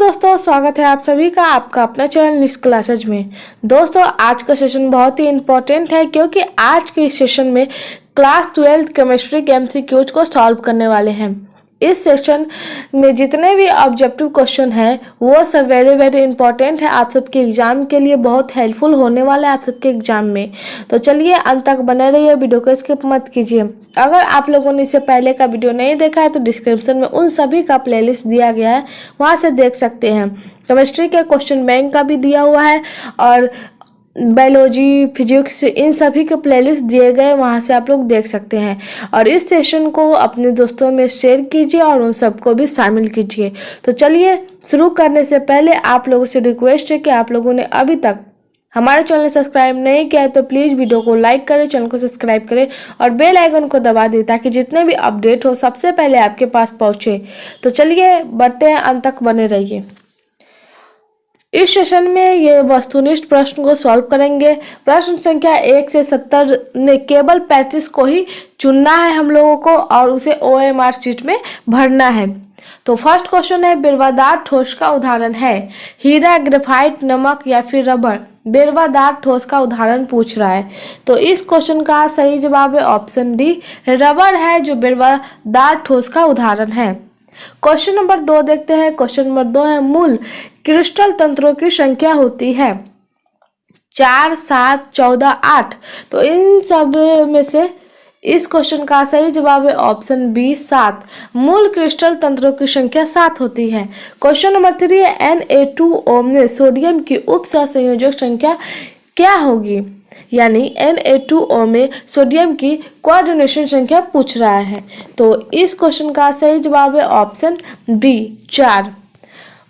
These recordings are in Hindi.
दोस्तों, स्वागत है आप सभी का आपका अपना चैनल निस क्लासेज में। दोस्तों, आज का सेशन बहुत ही इम्पोर्टेंट है क्योंकि आज के इस सेशन में क्लास 12 केमिस्ट्री के एमसीक्यूज को सॉल्व करने वाले हैं। इस सेशन में जितने भी ऑब्जेक्टिव क्वेश्चन हैं वो सब वेरी इंपॉर्टेंट है, आप सबके एग्जाम के लिए बहुत हेल्पफुल होने वाला है आप सबके एग्जाम में। तो चलिए अंत तक बने रहिए, वीडियो को स्किप मत कीजिए। अगर आप लोगों ने इससे पहले का वीडियो नहीं देखा है तो डिस्क्रिप्शन में उन सभी का प्लेलिस्ट दिया गया है, वहाँ से देख सकते हैं। केमिस्ट्री के क्वेश्चन बैंक का भी दिया हुआ है और बायोलॉजी, फिजिक्स, इन सभी के प्लेलिस्ट दिए गए, वहाँ से आप लोग देख सकते हैं। और इस सेशन को अपने दोस्तों में शेयर कीजिए और उन सबको भी शामिल कीजिए। तो चलिए शुरू करने से पहले आप लोगों से रिक्वेस्ट है कि आप लोगों ने अभी तक हमारे चैनल सब्सक्राइब नहीं किया है तो प्लीज़ वीडियो को लाइक करें, चैनल को सब्सक्राइब करें और बेल आइकन को दबा दें ताकि जितने भी अपडेट हो सबसे पहले आपके पास पहुँचे। तो चलिए बढ़ते हैं, अंत तक बने रहिए। इस सेशन में ये वस्तुनिष्ठ प्रश्न को सॉल्व करेंगे। प्रश्न संख्या 1 से 70 ने केवल 35 को ही चुनना है हम लोगों को और उसे OMR शीट में भरना है। तो फर्स्ट क्वेश्चन है, बिर्वादार ठोस का उदाहरण है हीरा, ग्रेफाइट, नमक या फिर रबर। बिर्वादार ठोस का उदाहरण पूछ रहा है, तो इस क्वेश्चन का सही जवाब है ऑप्शन डी, रबर है जो बिर्वादार ठोस का उदाहरण है। क्वेश्चन नंबर 2 देखते हैं। क्वेश्चन नंबर 2 है, मूल क्रिस्टल तंत्रों की संख्या होती है 4, 7, 14, 8। तो इन सब में से इस क्वेश्चन का सही जवाब है ऑप्शन बी, 7। मूल क्रिस्टल तंत्रों की संख्या 7 होती है। क्वेश्चन नंबर 3 है, Na2O में सोडियम की उप सहसंयोजक संख्या क्या होगी, यानी Na2O में सोडियम की कोऑर्डिनेशन संख्या पूछ रहा है। तो इस क्वेश्चन का सही जवाब है ऑप्शन बी, 4।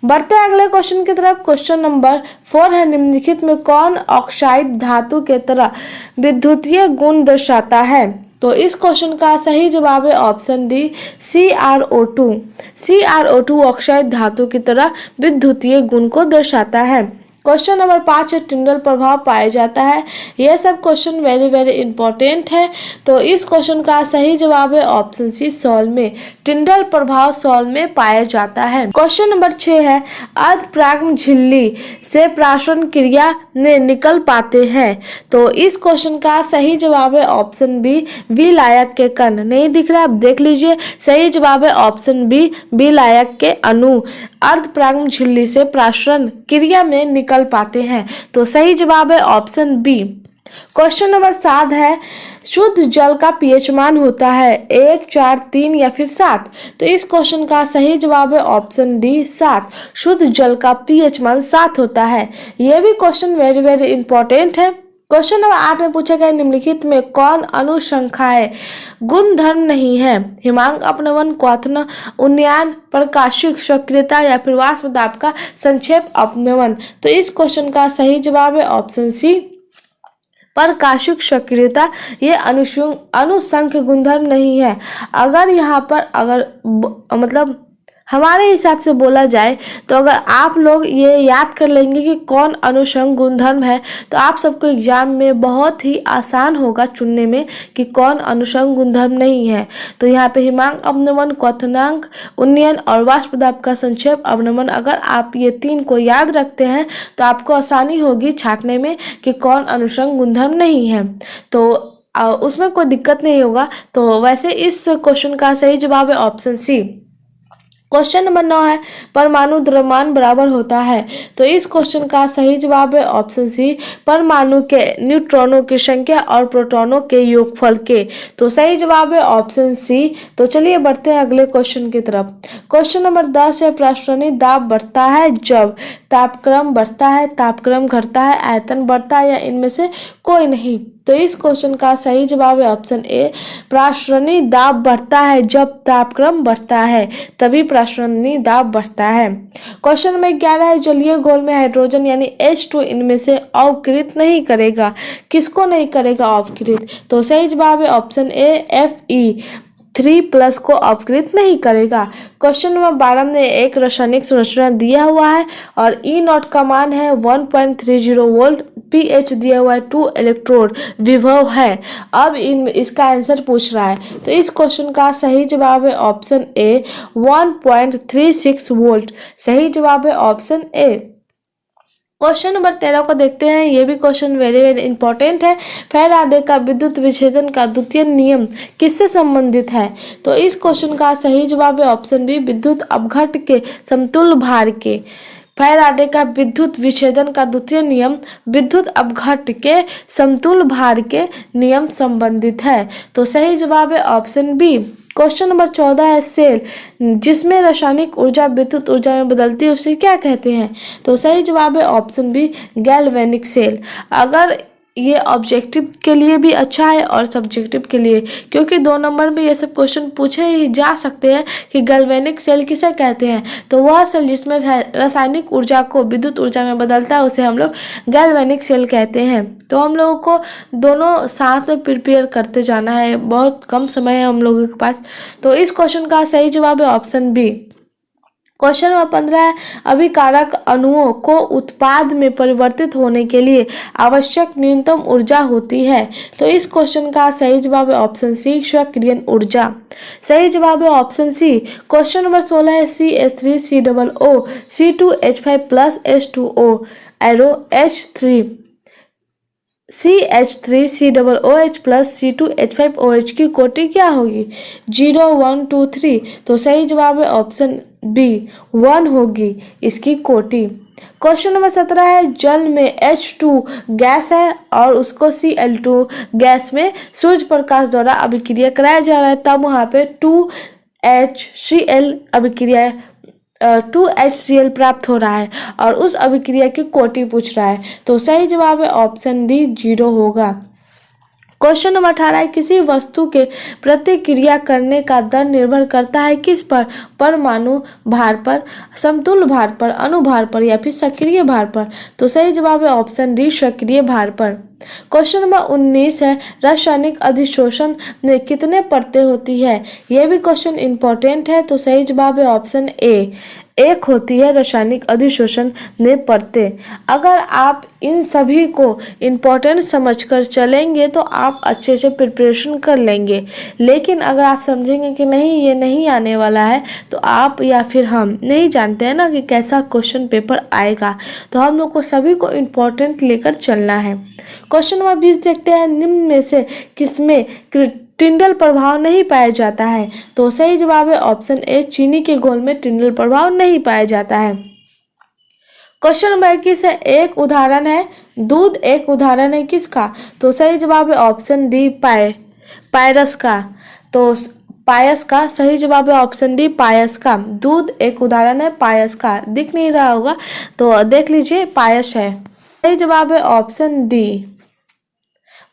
बढ़ते हैं अगले क्वेश्चन की तरफ। क्वेश्चन नंबर 4 है, निम्नलिखित में कौन ऑक्साइड धातु के तरह विद्युतीय गुण दर्शाता है। तो इस क्वेश्चन का सही जवाब है option D, CrO2। CrO2 oxide धातु की तरह विद्युतीय गुण को दर्शाता है। क्वेश्चन नंबर 5 है, टिंडल प्रभाव पाया जाता है। यह सब क्वेश्चन वेरी इंपॉर्टेंट है। तो इस क्वेश्चन का सही जवाब है ऑप्शन सी, सॉल्व में। टिंडल प्रभाव सॉल्व में पाया जाता है। क्वेश्चन नंबर 6 है, अर्धपराग झिल्ली से प्राशन क्रिया में निकल पाते हैं। तो इस क्वेश्चन का सही जवाब है ऑप्शन बी, विलायक के कण। नहीं दिख रहा है, आप देख लीजिए। सही जवाब है ऑप्शन बी, विलायक के अणु अर्धपराग झिल्ली से प्राशन क्रिया में निकल पाते हैं। तो सही जवाब है ऑप्शन बी। क्वेश्चन नंबर 7 है, शुद्ध जल का pH मान होता है 1, 4, 3 या फिर 7। तो इस क्वेश्चन का सही जवाब है ऑप्शन डी, 7। शुद्ध जल का pH मान 7 होता है। यह भी क्वेश्चन वेरी इंपॉर्टेंट है। क्वेश्चन नंबर 8 में पूछा गया, निम्नलिखित में कौन अनुसंख्याय गुणधर्म नहीं है, हिमांक, अपनवन, क्वथन, उन्नयन, प्रकाशिक सक्रियता या फिर वाष्प दाब का संक्षेप अपनवन। तो इस क्वेश्चन का सही जवाब है ऑप्शन सी, प्रकाशिक सक्रियता। ये अनुसंख्य गुणधर्म नहीं है। अगर यहाँ पर मतलब हमारे हिसाब से बोला जाए तो अगर आप लोग ये याद कर लेंगे कि कौन अनुसंग गुणधर्म है तो आप सबको एग्जाम में बहुत ही आसान होगा चुनने में कि कौन अनुसंग गुणधर्म नहीं है। तो यहाँ पे हिमांक, अपनमन, क्वथनांक, उन्नयन और वाष्प दाब का संक्षेप अपनमन, अगर आप ये 3 को याद रखते हैं तो आपको आसानी होगी छांटने में कि कौन अनुसंग गुणधर्म नहीं है। तो उसमें कोई दिक्कत नहीं होगा। तो वैसे इस क्वेश्चन का सही जवाब है ऑप्शन सी। क्वेश्चन नंबर 9 है, परमाणु द्रव्यमान बराबर होता है। तो इस क्वेश्चन का सही जवाब है ऑप्शन सी, परमाणु के न्यूट्रॉनों की संख्या और प्रोटॉनों के योगफल के। तो सही जवाब है ऑप्शन सी। तो चलिए बढ़ते हैं अगले क्वेश्चन की तरफ। क्वेश्चन नंबर 10 है, प्राशनिक दाब बढ़ता है जब तापक्रम बढ़ता है, तापक्रम घटता है, आयतन बढ़ता है या इनमें से कोई नहीं। तो इस क्वेश्चन का सही जवाब है ऑप्शन ए, प्राशनिक दाब बढ़ता है जब तापक्रम बढ़ता है, तभी प्राशनिक दाब बढ़ता है। क्वेश्चन नंबर 11 है, जलीय घोल में हाइड्रोजन यानी H2 इनमें से अवकृत नहीं करेगा। किसको नहीं करेगा अवकृत? तो सही जवाब है ऑप्शन ए, Fe। 3+ को अपकृत नहीं करेगा। क्वेश्चन नंबर 12 में एक रासायनिक संरचना दिया हुआ है और E0 का मान है 1.30 वोल्ट, pH दिया हुआ है 2 इलेक्ट्रोड, विभव है। अब इसका आंसर पूछ रहा है, तो इस क्वेश्चन का सही जवाब है ऑप्शन ए 1.36 वोल्ट। सही जवाब है ऑप्शन ए। क्वेश्चन नंबर 13 को देखते हैं। ये भी क्वेश्चन वेरी वेरी इंपॉर्टेंट है। फैराडे का विद्युत विच्छेदन का द्वितीय नियम किससे संबंधित है? तो इस क्वेश्चन का सही जवाब है ऑप्शन बी विद्युत अपघट्ट के समतुल्य भार के। फैराडे का विद्युत विच्छेदन का द्वितीय नियम विद्युत अपघट्ट के समतुल्य भार के नियम संबंधित है। तो सही जवाब है ऑप्शन बी। क्वेश्चन नंबर 14 है सेल जिसमें रासायनिक ऊर्जा विद्युत ऊर्जा में बदलती है उसे क्या कहते हैं? तो सही जवाब है ऑप्शन बी गैल्वेनिक सेल। अगर ये ऑब्जेक्टिव के लिए भी अच्छा है और सब्जेक्टिव के लिए, क्योंकि 2 नंबर में ये सब क्वेश्चन पूछे ही जा सकते हैं कि गैल्वेनिक सेल किसे कहते हैं। तो वह सेल जिसमें रासायनिक ऊर्जा को विद्युत ऊर्जा में बदलता है उसे हम लोग गैल्वेनिक सेल कहते हैं। तो हम लोगों को दोनों साथ में प्रिपेयर करते जाना है, बहुत कम समय है हम लोगों के पास। तो इस क्वेश्चन का सही जवाब है ऑप्शन बी। क्वेश्चन नंबर 15 है अभिकारक अणुओं को उत्पाद में परिवर्तित होने के लिए आवश्यक न्यूनतम ऊर्जा होती है। तो इस क्वेश्चन का सही जवाब है ऑप्शन सी सक्रियण ऊर्जा। सही जवाब है ऑप्शन सी। क्वेश्चन नंबर 16 है CH3COO C2H5+ H2O arrow H3 CH3COOH+ C2H5OH की कोटि क्या होगी? 0 1 2 3। तो सही जवाब है ऑप्शन बी 1 होगी इसकी कोटि। क्वेश्चन नंबर 17 है जल में H2 गैस है और उसको Cl2 गैस में सूर्य प्रकाश द्वारा अभिक्रिया कराया जा रहा है, तब वहाँ पे 2HCl अभिक्रिया 2HCl प्राप्त हो रहा है और उस अभिक्रिया की कोटि पूछ रहा है। तो सही जवाब है ऑप्शन डी 0 होगा। क्वेश्चन नंबर 18 है किसी वस्तु के प्रतिक्रिया करने का दर निर्भर करता है किस पर? परमाणु भार पर, समतुल्य भार पर, अनुभार पर या फिर सक्रिय भार पर? तो सही जवाब है ऑप्शन डी सक्रिय भार पर। क्वेश्चन नंबर 19 है रासायनिक अधिशोषण में कितने परतें होती है? यह भी क्वेश्चन इंपॉर्टेंट है। तो सही जवाब है ऑप्शन ए 1 होती है रासायनिक अधिशोषण में परतें। अगर आप इन सभी को इम्पोर्टेंट समझकर चलेंगे तो आप अच्छे से प्रिपरेशन कर लेंगे, लेकिन अगर आप समझेंगे कि नहीं ये नहीं आने वाला है तो आप या फिर हम नहीं जानते हैं ना कि कैसा क्वेश्चन पेपर आएगा, तो हम लोग को सभी को इम्पोर्टेंट लेकर चलना है। क्वेश्चन नंबर 20 देखते हैं निम्न में से किसमें टिंडल प्रभाव नहीं पाया जाता है? तो सही जवाब है ऑप्शन ए चीनी के घोल में टिंडल प्रभाव नहीं पाया जाता है। क्वेश्चन नंबर 21 है एक उदाहरण है दूध, एक उदाहरण है किसका? तो सही जवाब है ऑप्शन डी पायरस का। तो पायस का सही जवाब है ऑप्शन डी पायस का। दूध एक उदाहरण है पायस का। दिख नहीं रहा होगा तो देख लीजिए पायस है। सही जवाब है ऑप्शन डी।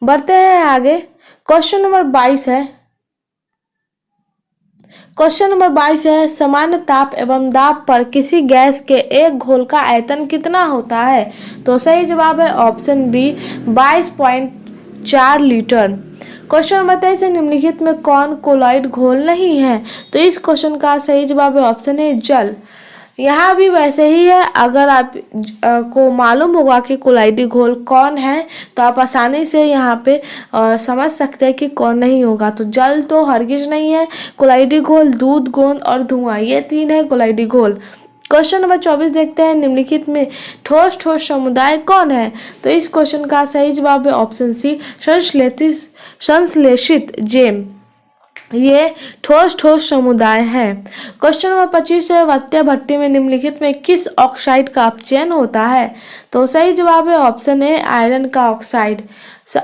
बढ़ते हैं आगे। क्वेश्चन नंबर 22 है। क्वेश्चन नंबर 22 है सामान्य ताप एवं दाब पर किसी गैस के एक घोल का आयतन कितना होता है? तो सही जवाब है option B 22.4 litre. Question number 23 है निम्नलिखित में कौन कोलॉइड घोल नहीं है? तो इस क्वेश्चन का सही जवाब है ऑप्शन ए जल। यहाँ भी वैसे ही है, अगर आप को मालूम होगा कि कोलाइडी घोल कौन है तो आप आसानी से यहाँ पे समझ सकते हैं कि कौन नहीं होगा। तो जल तो हरगिज नहीं है, कोलाइडी घोल दूध, गोंद और धुआं, ये 3 है कोलाइडी घोल। क्वेश्चन नंबर 24 देखते हैं निम्नलिखित में ठोस ठोस समुदाय कौन है? तो इस क्वेश्चन का सही जवाब है ऑप्शन सी संश्लेषित जेम। ये ठोस ठोस समुदाय है। क्वेश्चन नंबर 25 है वत्या भट्टी में निम्नलिखित में किस ऑक्साइड का अपचयन होता है? तो सही जवाब है ऑप्शन ए आयरन का ऑक्साइड।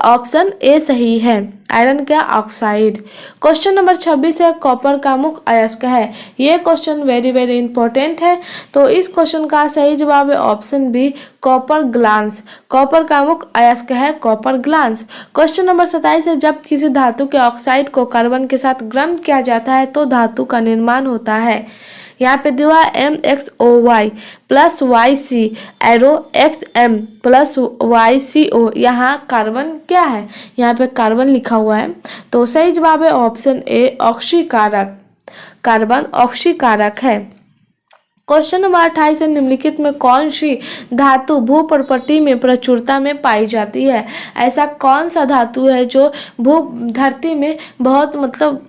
ऑप्शन ए सही है, आयरन का ऑक्साइड। क्वेश्चन नंबर 26 है कॉपर का मुख्य अयस्क है। ये क्वेश्चन वेरी वेरी इंपॉर्टेंट है। तो इस क्वेश्चन का सही जवाब है option B copper glance. Copper का मुख्य अयस्क है कॉपर ग्लांस। क्वेश्चन नंबर 27 है जब किसी धातु के ऑक्साइड को कार्बन के साथ गर्म किया जाता है तो धातु का निर्माण होता है। यहाँ पे दिया MXOY plus YC arrow XM plus YCO। यहाँ कार्बन क्या है, यहाँ पे कार्बन लिखा हुआ है। तो सही जवाब है ऑप्शन ए ऑक्सीकारक, कार्बन ऑक्सीकारक है। क्वेश्चन नंबर 28 है, निम्नलिखित में कौन सी धातु भू प्रकृति में प्रचुरता में पाई जाती है। ऐसा कौन सा धातु है जो भू धरती में बहुत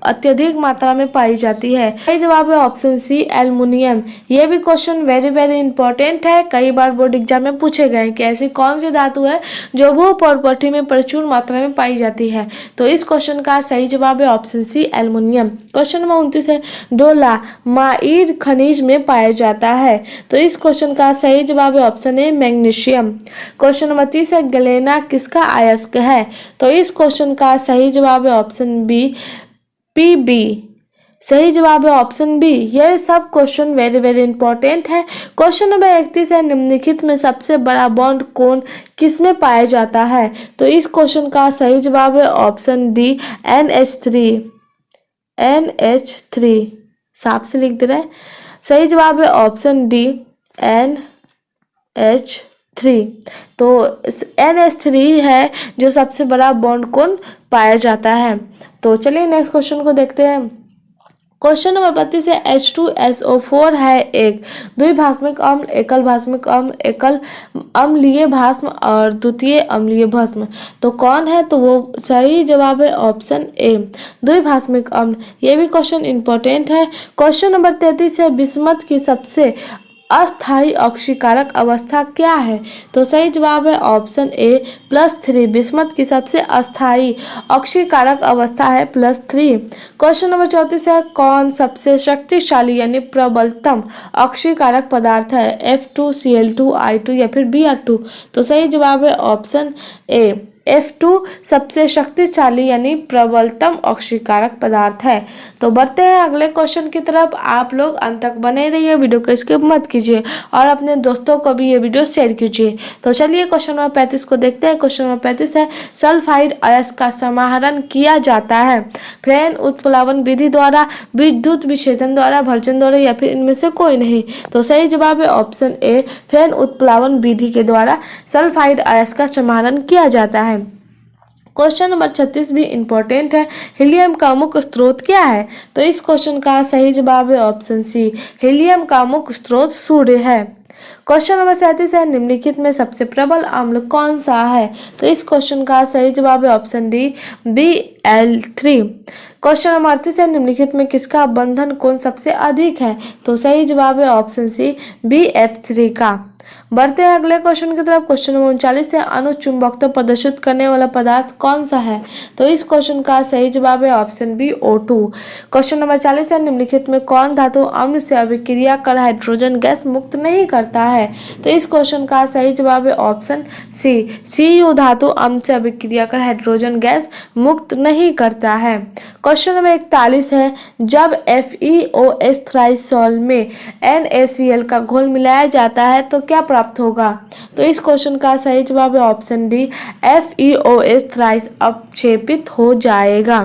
अत्यधिक मात्रा में पाई जाती है। सही जवाब है ऑप्शन सी एल्युमिनियम। ये भी क्वेश्चन वेरी वेरी इंपॉर्टेंट है, कई बार बोर्ड एग्जाम में पूछे गए कि ऐसी कौन सी धातु है जो भू प्रकृति में प्रचुर मात्रा में पाई जाती है। तो इस क्वेश्चन का सही जवाब है option C aluminium. Question number 29 है, डोलामाइट खनिज में पाया जाता है। तो इस क्वेश्चन का सही जवाब है option A magnesium. Question number 30 है, गलेना किसका अयस्क है। तो इस क्वेश्चन का सही जवाब है ऑप्शन बी पीबी। सही जवाब है ऑप्शन बी। यह सब क्वेश्चन वेरी वेरी इंपॉर्टेंट है। क्वेश्चन नंबर 31 है, निम्नलिखित में सबसे बड़ा बॉन्ड कोण किसमें पाया जाता है। तो इस क्वेश्चन का सही जवाब है ऑप्शन डी NH3। NH3 साफ से लिख दे रहे हैं। सही जवाब है ऑप्शन डी NH3। तो NH3 है जो सबसे बड़ा बॉन्ड कोण पाया जाता है। तो चलिए नेक्स्ट क्वेश्चन को देखते हैं। क्वेश्चन नंबर 32 है, H2SO4 है एक द्विभाषमिक अम्ल, एकल भाषमिक अम्ल, एकल अम्लीय भस्म और द्वितीय अम्लीय भस्म। तो कौन है, तो वो सही जवाब है ऑप्शन ए द्विभाषमिक अम्ल। ये भी क्वेश्चन इंपॉर्टेंट है। क्वेश्चन नंबर 33 है, बिस्मथ की सबसे अस्थायी ऑक्सीकारक अवस्था क्या है। तो सही जवाब है ऑप्शन ए +3। बिस्मथ की सबसे अस्थायी ऑक्सीकारक अवस्था है +3। क्वेश्चन नंबर 34 है, कौन सबसे शक्तिशाली यानी प्रबलतम ऑक्सीकारक पदार्थ है। F2Cl2 I2 या फिर Br2। तो सही जवाब है ऑप्शन ए F2 सबसे शक्तिशाली यानी प्रबलतम ऑक्सीकारक पदार्थ है। तो बढ़ते हैं अगले क्वेश्चन की तरफ। आप लोग अंत तक बने रहिए, वीडियो को स्किप मत कीजिए और अपने दोस्तों को भी ये वीडियो शेयर कीजिए। तो चलिए क्वेश्चन नंबर 35 को देखते हैं। क्वेश्चन नंबर 35 है, सल्फाइड अयस्क का समाहरण किया जाता है फ्रेन उत्प्लावन विधि द्वारा, विद्युत विच्छेदन द्वारा, भर्जन द्वारा या फिर इनमें से कोई नहीं। तो सही जवाब है ऑप्शन ए फ्रेन उत्प्लावन विधि के द्वारा सल्फाइड अयस्क का समाहरण किया जाता है। क्वेश्चन नंबर 36 भी इंपॉर्टेंट है, हीलियम का मुख्य स्रोत क्या है। तो इस क्वेश्चन का सही जवाब है ऑप्शन सी हीलियम का मुख्य स्रोत सूर्य है। क्वेश्चन नंबर 37 है, निम्नलिखित में सबसे प्रबल अम्ल कौन सा है। तो इस क्वेश्चन का सही जवाब है option D Bl3। Question number 38 है, निम्नलिखित में किसका बंधन कोण सबसे अधिक है। तो सही जवाब है ऑप्शन सी Bf3 का। बढ़ते हैं अगले क्वेश्चन की तरफ। क्वेश्चन नंबर 39 है, अनुचुंबकत्व प्रदर्शित करने वाला पदार्थ कौन सा है। तो इस क्वेश्चन का सही जवाब है option B O2। Question number 40 है, निम्नलिखित में कौन धातु अम्ल से अभिक्रिया कर हाइड्रोजन गैस मुक्त नहीं करता है। तो इस क्वेश्चन का सही जवाब है ऑप्शन सी Cu धातु अम्ल से अभिक्रिया कर हाइड्रोजन गैस मुक्त नहीं करता है। क्वेश्चन नंबर 41 है, जब FeOH थ्राइसॉल में NaCl का घोल मिलाया जाता है तो क्या प्राप्त होगा। तो इस क्वेश्चन का सही जवाब है ऑप्शन डी FeOH थ्राइस अपक्षेपित हो जाएगा।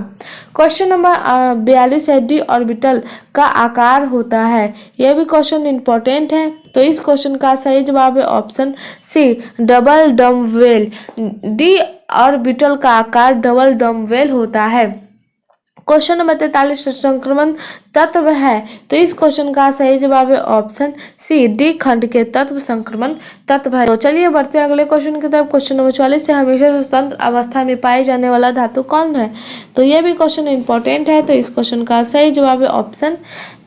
क्वेश्चन नंबर 42 है, डी ऑर्बिटल का आकार होता है। यह भी क्वेश्चन इंपॉर्टेंट है। तो इस क्वेश्चन का सही जवाब है option C double dumbbell. D orbital का आकार डबल डम्बवेल होता है। क्वेश्चन नंबर 43 संक्रमण तत्व है। तो इस क्वेश्चन का सही जवाब है ऑप्शन सी डी खंड के तत्व संक्रमण तत्व है। तो चलिए बढ़ते हैं अगले क्वेश्चन की तरफ। क्वेश्चन नंबर 44 से, हमेशा स्वतंत्र अवस्था में पाई जाने वाला धातु कौन है। तो यह भी क्वेश्चन इंपॉर्टेंट है। तो इस क्वेश्चन का सही जवाब है ऑप्शन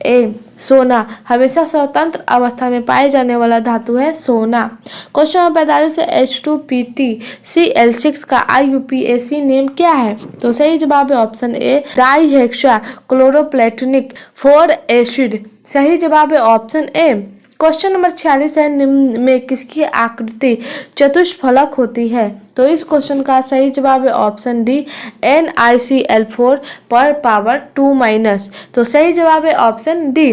ए सोना। हमेशा स्वतंत्र अवस्था में पाए जाने वाला धातु है सोना। क्वेश्चन नंबर 45 है, H2PtCl6 का IUPAC नेम क्या है। तो सही जवाब है ऑप्शन ए डाइहेक्सा क्लोरोप्लेटिनिक 4 एसिड। सही जवाब है ऑप्शन ए। क्वेश्चन नंबर 46 है, निम्न में किसकी आकृति चतुष्फलक होती है। तो इस क्वेश्चन का सही जवाब है ऑप्शन डी NiCl4 पर पावर 2-। तो सही जवाब है ऑप्शन डी।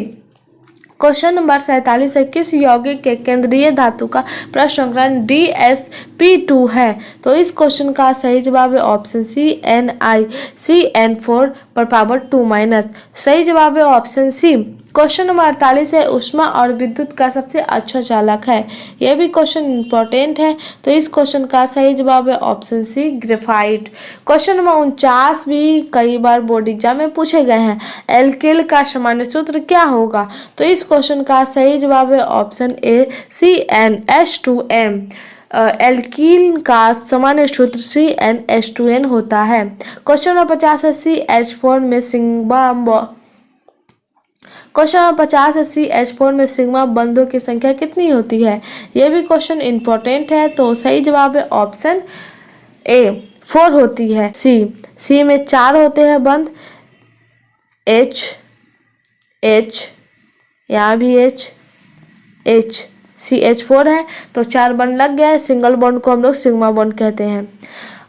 क्वेश्चन नंबर 47 है, किस यौगिक के केंद्रीय धातु का प्रसंस्करण DsP2 है। तो इस क्वेश्चन का सही जवाब है ऑप्शन सी NiCN4 पर पावर 2-। सही जवाब है ऑप्शन सी। क्वेश्चन नंबर 48 है, ऊष्मा और विद्युत का सबसे अच्छा चालक है। यह भी क्वेश्चन इंपॉर्टेंट है, तो इस क्वेश्चन का सही जवाब है option C, graphite. Question number 49 भी कई बार बोर्ड एग्जाम में पूछे गए हैं। एल्किल का सामान्य सूत्र क्या होगा? तो इस क्वेश्चन का सही जवाब है ऑप्शन ए, CnH2m। एल्कीन का सामान्य सूत्र CnH2n होता है। क्वेश्चन नंबर 50 है, CH4 में CH4 में सिग्मा बंधों की संख्या कितनी होती है? यह भी क्वेश्चन इंपॉर्टेंट है, तो सही जवाब है ऑप्शन ए, 4 होती है। सी में 4 होते हैं बंध, H यहाँ भी H CH4 है तो 4 बंड लग गया है। सिंगल बॉन्ड को हम लोग सिग्मा बॉन्ड कहते हैं,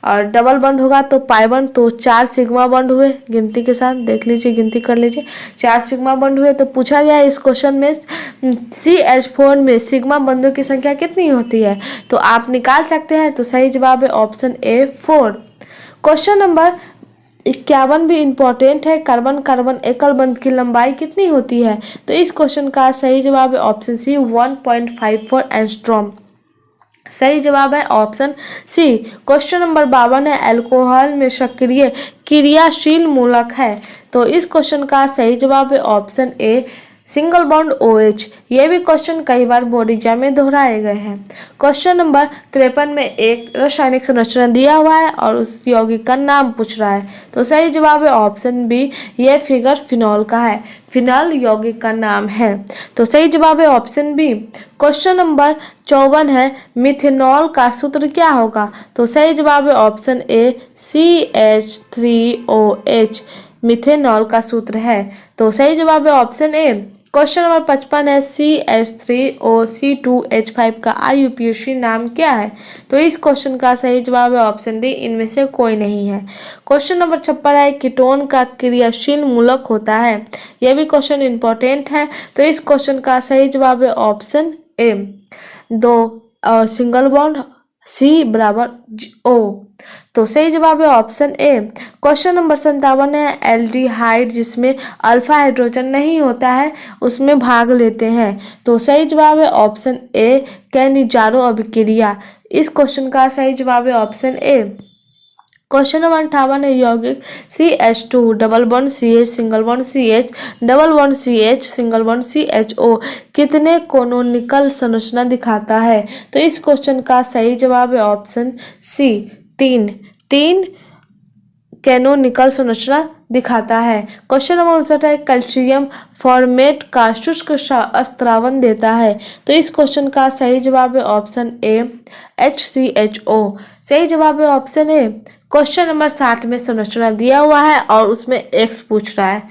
और डबल बॉन्ड होगा तो पाई बॉन्ड। तो 4 सिग्मा बॉन्ड हुए, गिनती के साथ देख लीजिए, गिनती कर लीजिए, 4 सिग्मा बॉन्ड हुए। तो पूछा गया है इस क्वेश्चन में CH4 में सिग्मा बॉन्डों की संख्या कितनी होती है, तो आप निकाल सकते हैं। तो सही जवाब है ऑप्शन ए, 4। क्वेश्चन नंबर 51 भी इम्पोर्टेंट है, कार्बन कार्बन एकल बंध की लंबाई कितनी होती है? तो इस क्वेश्चन का सही जवाब है ऑप्शन सी, 1.54 एंगस्ट्रॉम। सही जवाब है ऑप्शन सी। क्वेश्चन नंबर 52 है, अल्कोहल में सक्रिय क्रियाशील मूलक है। तो इस क्वेश्चन का सही जवाब है option A, single bond OH। ये भी क्वेश्चन कई बार बोर्ड एग्जाम में दोहराए गए हैं। क्वेश्चन नंबर 53 में एक रासायनिक संरचना दिया हुआ है और उस यौगिक का नाम पूछ रहा है। तो सही जवाब है ऑप्शन बी, ये फिगर फिनॉल का है, फिनॉल यौगिक का नाम है। तो सही जवाब है ऑप्शन बी। क्वेश्चन नंबर 54 है, मिथेनॉल का सूत्र क्या होगा? तो सही जवाब है ऑप्शन ए, CH3OH मिथेनॉल का सूत्र है। तो सही जवाब है ऑप्शन ए। क्वेश्चन नंबर 55 है, CH3OC2H5 का IUPAC नाम क्या है? तो इस क्वेश्चन का सही जवाब है ऑप्शन डी, इनमें से कोई नहीं है। क्वेश्चन नंबर 56 है, कीटोन का क्रियाशील मूलक होता है। यह भी क्वेश्चन इंपॉर्टेंट है, तो इस क्वेश्चन का सही जवाब है option A, 2 single bond C बराबर O। तो सही जवाब है ऑप्शन ए। क्वेश्चन नंबर 57 है, एल्डिहाइड जिसमें अल्फा हाइड्रोजन नहीं होता है उसमें भाग लेते हैं। तो सही जवाब है ऑप्शन ए, कैनिजारो अभिक्रिया। इस क्वेश्चन का सही जवाब है ऑप्शन ए। क्वेश्चन नंबर 58 है, यौगिक CH2 double bond CH single bond CH double bond CH single bond CHO कितने कोनोनिकल संरचना दिखाता है? तो इस क्वेश्चन का सही जवाब है ऑप्शन सी, 3 कैनोनिकल संरचना दिखाता है। क्वेश्चन नंबर 59 है, कैल्शियम फॉर्मेट का शुष्क स्त्रावन देता है। तो इस क्वेश्चन का सही जवाब है ऑप्शन ए, HCHO। सही जवाब है ऑप्शन ए। क्वेश्चन नंबर 60 में संरचना दिया हुआ है और उसमें X पूछ रहा है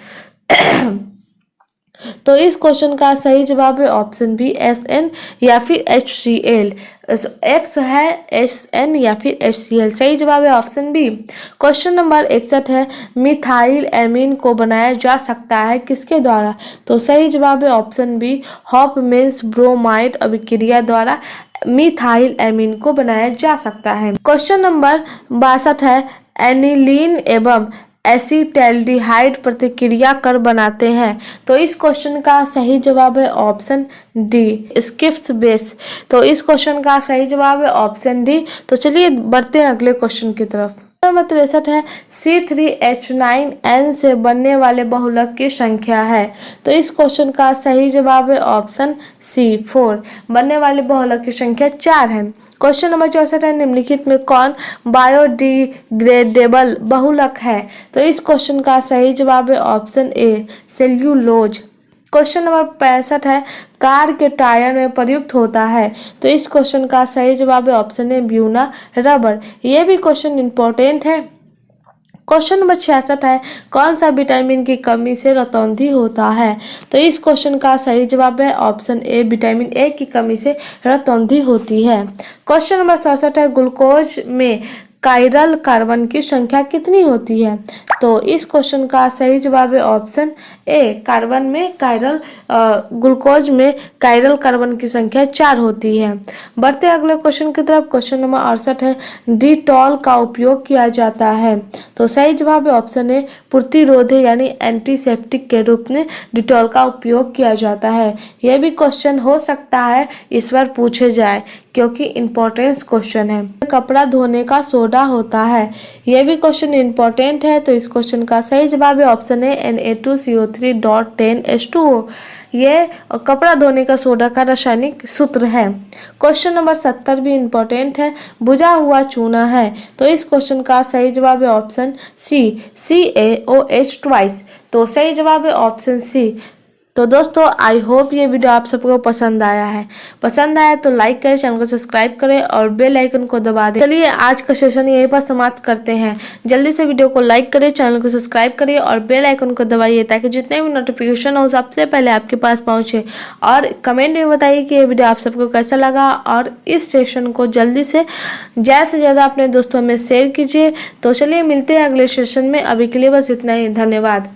तो इस क्वेश्चन का सही जवाब है ऑप्शन बी, SN या फिर HCl। X है SN या फिर HCl। सही जवाब है ऑप्शन बी। क्वेश्चन नंबर 61 है, मिथाइल एमीन को बनाया जा सकता है किसके द्वारा? तो सही जवाब है ऑप्शन बी, हॉफमैन्स ब्रोमाइड अभिक्रिया द्वारा मिथाइल एमीन को बनाया जा सकता है। क्वेश्चन नंबर 62 है, एनिलीन एवं एसिटैल्डिहाइड प्रतिक्रिया कर बनाते हैं। तो इस क्वेश्चन का सही जवाब है ऑप्शन डी, स्किप्स बेस। तो इस क्वेश्चन का सही जवाब है ऑप्शन डी। तो चलिए बढ़ते हैं अगले क्वेश्चन की तरफ। नंबर 63 है, C3H9N से बनने वाले बहुलक की संख्या है। तो इस क्वेश्चन का सही जवाब है ऑप्शन सी, 4। बनने वाले बहुलक की संख्या 4 है। क्वेश्चन नंबर 64 है, निम्नलिखित में कौन बायोडिग्रेडेबल बहुलक है? तो इस क्वेश्चन का सही जवाब है option A, cellulose. Question number 65 है, कार के टायर में प्रयुक्त होता है। तो इस क्वेश्चन का सही जवाब है ऑप्शन ए, ब्यूना रबर। ये भी क्वेश्चन इंपॉर्टेंट है। क्वेश्चन नंबर 66 है, कौन सा विटामिन की कमी से रतौंधी होता है? तो इस क्वेश्चन का सही जवाब है ऑप्शन ए, विटामिन ए की कमी से रतौंधी होती है। क्वेश्चन नंबर 67 है, ग्लूकोज में कायरल कार्बन की संख्या कितनी होती है? तो इस क्वेश्चन का सही जवाब है ऑप्शन ए, कार्बन में कायरल ग्लूकोज में कायरल कार्बन की संख्या 4 होती है। बढ़ते अगले क्वेश्चन की तरफ। क्वेश्चन नंबर 68 है, डिटॉल का उपयोग किया जाता है। तो सही जवाब है ऑप्शन ए, प्रतिरोधी यानी एंटीसेप्टिक के रूप में डिटॉल का उपयोग किया जाता है। यह भी क्वेश्चन हो सकता है इस बार पूछे जाए क्योंकि इम्पोर्टेंस क्वेश्चन है। कपड़ा धोने का सोडा होता है, यह भी क्वेश्चन इम्पोर्टेंट है। तो इस क्वेश्चन का सही जवाब है ऑप्शन है Na2CO3.10H2O। ये कपड़ा धोने का सोडा का रासायनिक सूत्र है। क्वेश्चन नंबर 70 भी इम्पोर्टेंट है, बुझा हुआ चूना है। तो इस क्वेश्चन का सही जवाब है ऑप्शन सी, CaOH ट्वाइस। तो सही जवाब है ऑप्शन सी। तो दोस्तों आई होप ये वीडियो आप सबको पसंद आया है। पसंद आया तो लाइक करें, चैनल को सब्सक्राइब करें और बेल आइकन को दबा दें। चलिए आज का सेशन यहीं पर समाप्त करते हैं। जल्दी से वीडियो को लाइक करें, चैनल को सब्सक्राइब करिए और बेल आइकन को दबाइए ताकि जितने भी नोटिफिकेशन हो सबसे पहले आपके पास पहुंचे। और कमेंट में बताइए कि ये वीडियो आप सबको कैसा लगा और इस सेशन को जल्दी से ज़्यादा अपने दोस्तों में शेयर कीजिए। तो चलिए मिलते हैं अगले सेशन में। अभी के लिए बस इतना ही। धन्यवाद।